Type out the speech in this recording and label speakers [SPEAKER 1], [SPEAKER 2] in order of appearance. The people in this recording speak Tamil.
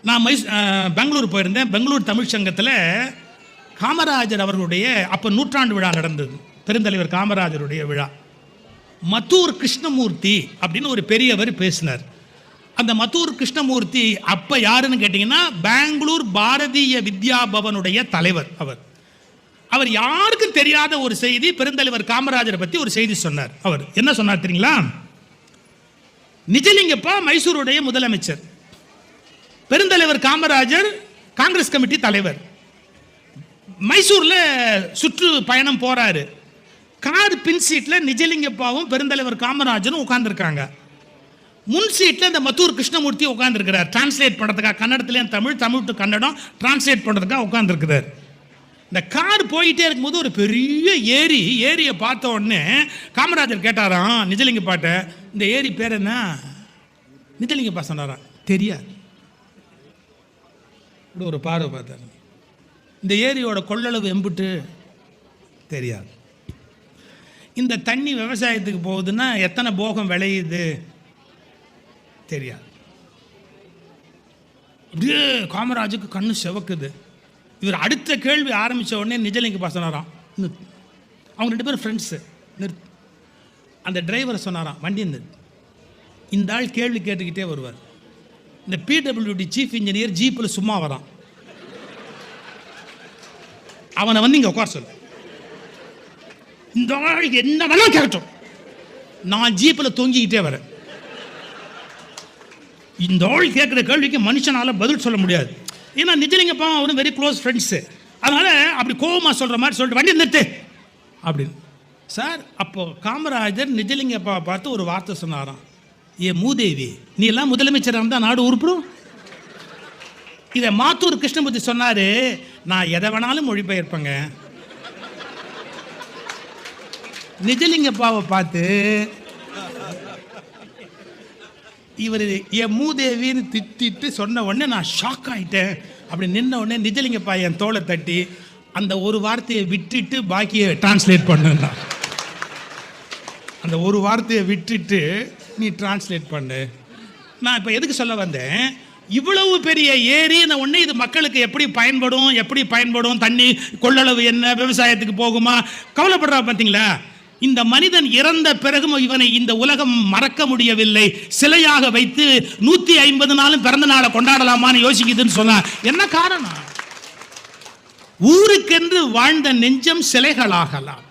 [SPEAKER 1] நான் பெங்களூர் போயிருந்தேன். பெங்களூர் தமிழ் சங்கத்தில் காமராஜர் அவர்களுடைய அப்போ நூற்றாண்டு விழா நடந்தது. பெருந்தலைவர் காமராஜருடைய விழா. மத்தூர் கிருஷ்ணமூர்த்தி அப்படின்னு ஒரு பெரியவர் பேசினார். அந்த மத்தூர் கிருஷ்ணமூர்த்தி அப்போ யாருன்னு கேட்டிங்கன்னா பெங்களூர் பாரதிய வித்யா பவனுடைய தலைவர். அவர் யாருக்கும் தெரியாத ஒரு செய்தி, பெருந்தலைவர் காமராஜரை பற்றி ஒரு செய்தி சொன்னார். அவர் என்ன சொன்னார் தெரியுங்களா? நிஜலிங்கப்பா மைசூருடைய முதலமைச்சர், பெருந்தலைவர் காமராஜர் காங்கிரஸ் கமிட்டி தலைவர். மைசூர்ல சுற்று பயணம் போறாரு. கார் பின் சீட்ல நிஜலிங்கப்பாவும் பெருந்தலைவர் காமராஜரும் உட்கார்ந்துருக்காங்க. முன் சீட்ல இந்த மத்தூர் கிருஷ்ணமூர்த்தி உட்கார்ந்துருக்கிறார். டிரான்ஸ்லேட் பண்றதுக்காக, கன்னடத்துலேயும் தமிழ் டு கன்னடம் டிரான்ஸ்லேட் பண்றதுக்காக உட்கார்ந்துருக்கிறார். இந்த கார் போயிட்டே இருக்கும்போது ஒரு பெரிய ஏரியை பார்த்த உடனே காமராஜர் கேட்டாராம் நிஜலிங்கப்பாட்ட, இந்த ஏரி பேர் என்ன? நிஜலிங்கப்பா சொன்னாராம், தெரியாது. இப்படி ஒரு பார்வை பார்த்தாரு. இந்த ஏரியோட கொள்ளளவு எம்புட்டு? தெரியாது. இந்த தண்ணி விவசாயத்துக்கு போகுதுன்னா எத்தனை போகம் விளையுது? தெரியாது. அப்படியே காமராஜுக்கு கண்ணு செவக்குது. இவர் அடுத்த கேள்வி ஆரம்பித்த உடனே நிஜலிங்கப்பா சொன்னாராம், அவங்க 2 பேரும் ஃப்ரெண்ட்ஸு, நிறுத்து. அந்த டிரைவரை சொன்னாராம், வண்டி நிறுத்து. இந்த ஆள் கேள்வி கேட்டுக்கிட்டே வருவார். இந்த பிடபிள்யூடி சீஃப் இன்ஜினியர் ஜீப்பில் சும்மா வரான். அவனை வந்து இங்கே உட்கார சொல்லு. இந்த ஆள் என்ன வேணா கேட்கட்டும், நான் ஜீப்பில் தொங்கிக்கிட்டே வரேன். இந்த ஆள் கேட்குற கேள்விக்கு மனுஷனால் பதில் சொல்ல முடியாது. ஏன்னா நிஜலிங்கப்பா அவரும் வெரி க்ளோஸ் ஃப்ரெண்ட்ஸு. அதனால் அப்படி கோவமாக சொல்கிற மாதிரி சொல்லிட்டு வண்டி நிறுத்து அப்படின்னு. சார், அப்போ காமராஜர் நிஜலிங்கப்பாவை பார்த்து ஒரு வார்த்தை சொன்னாராம், ஏ மூதேவி, நீ எல்லாம் முதலமைச்சராக இருந்தால் நாடு உருப்பிடும். இதை மாத்தூர் கிருஷ்ணமூர்த்தி சொன்னார், நான் எதை வேணாலும் மொழிபெயர்ப்பேங்க. நிஜலிங்கப்பாவை பார்த்து இவர் என் மூதேவின்னு திட்டிட்டு சொன்ன உடனே நான் ஷாக் ஆகிட்டேன். அப்படி நின்ன உடனே நிஜலிங்கப்பா என் தோலை தட்டி அந்த ஒரு வார்த்தையை விட்டுட்டு பாக்கியை டிரான்ஸ்லேட் பண்ணுன்னா, அந்த ஒரு வார்த்தையை விட்டுட்டு நீ டிரான்ஸ்லேட் பண்ணு. நான் இப்போ எதுக்கு சொல்ல வந்தேன், இவ்வளவு பெரிய ஏரின உடனே இது மக்களுக்கு எப்படி பயன்படும், தண்ணி கொள்ளளவு என்ன, விவசாயத்துக்கு போகுமா, கவலைப்படுறா பார்த்தீங்களா? இந்த மனிதன் இறந்த பிறகும் இவனை இந்த உலகம் மறக்க முடியவில்லை. சிலையாக வைத்து 150 நாளும் பிறந்த நாளை கொண்டாடலாமான்னு யோசிக்குதுன்னு சொன்னா என்ன காரணம்? ஊருக்கென்று வாழ்ந்த நெஞ்சம் சிலைகளாகலாம்.